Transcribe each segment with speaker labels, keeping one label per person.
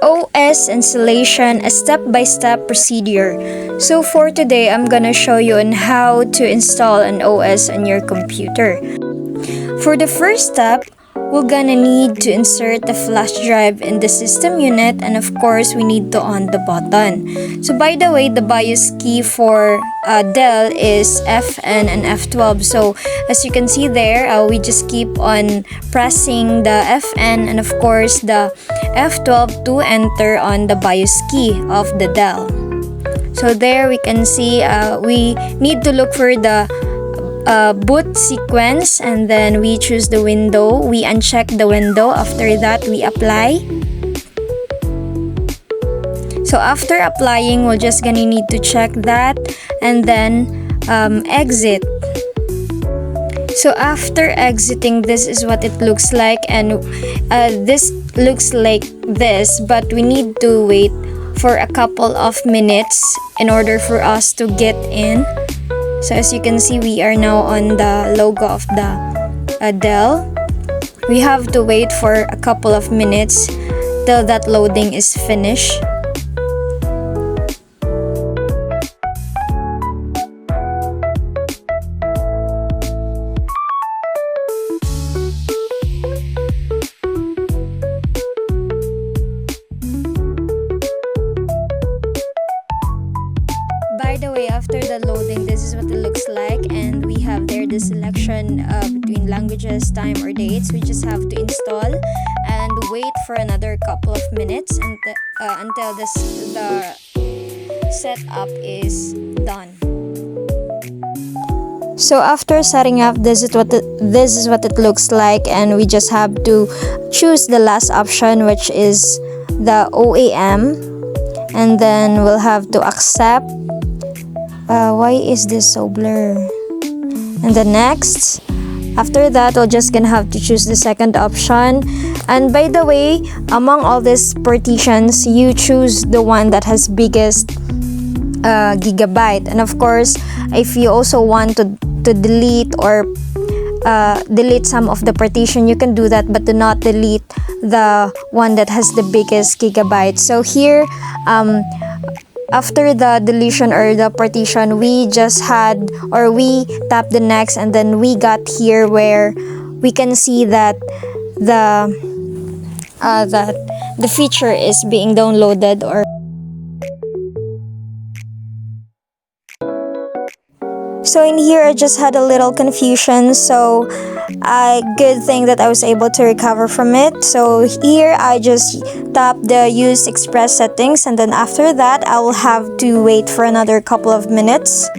Speaker 1: OS installation, a step-by-step procedure. So for today, I'm gonna show you on how to install an OS on your computer. For the first step, we're gonna need to insert the flash drive in the system unit, and of course we need to on the button. So by the way, the BIOS key for Dell is Fn and F12. So as you can see there, we just keep on pressing the Fn and of course the F12 to enter on the BIOS key of the Dell. So there we can see we need to look for the boot sequence, and then we choose the window, we uncheck the window. After that, we apply. So after applying, we're just gonna need to check that and then exit. So after exiting, this is what it looks like, and this looks like this, but we need to wait for a couple of minutes in order for us to get in. So as you can see, we are now on the logo of the Dell. We have to wait for a couple of minutes till that loading is finished. By the way, after the loading, this is what it looks like, and we have there the selection between languages, time, or dates. We just have to install and wait for another couple of minutes until the setup is done. So after setting up, this is what it looks like, and we just have to choose the last option, which is the OEM, and then we'll have to accept. Why is this so blur? And the next. After that, we're just gonna have to choose the second option. And by the way, among all these partitions, you choose the one that has biggest gigabyte. And of course, if you also want to delete or delete some of the partition, you can do that, but do not delete the one that has the biggest gigabyte. So here, after the deletion or the partition, we just had, or we tap the next, and then we got here where we can see that the feature is being downloaded. Or so in here, I just had a little confusion, so good thing that I was able to recover from it. So here I just tap the use express settings, and then after that I will have to wait for another couple of minutes.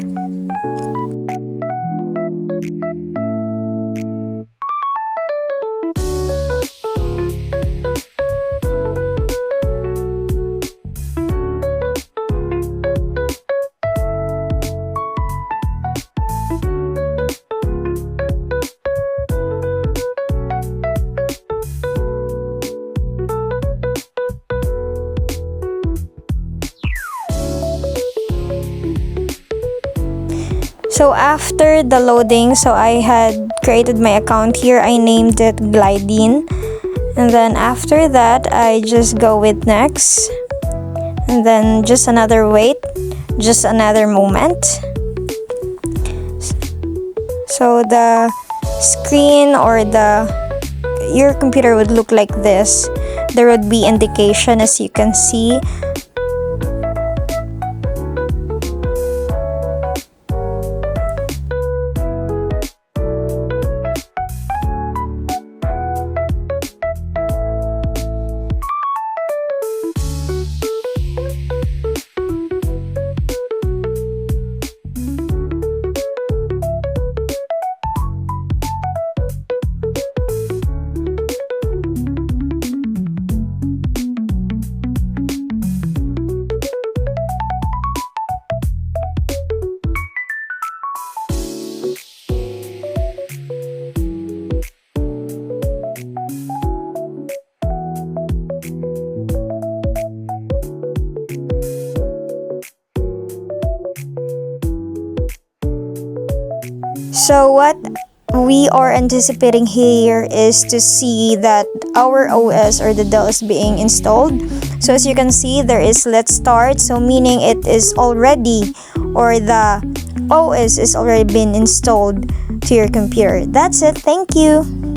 Speaker 1: So after the loading, so I had created my account here. I named it Glidine. And then after that, I just go with next. And then just another wait, just another moment. So the screen or your computer would look like this. There would be indication, as you can see. So we are anticipating here is to see that our OS or the Dell is being installed. So as you can see, there is let's start, so meaning it is already, or the OS is already been installed to your computer. That's it. Thank you.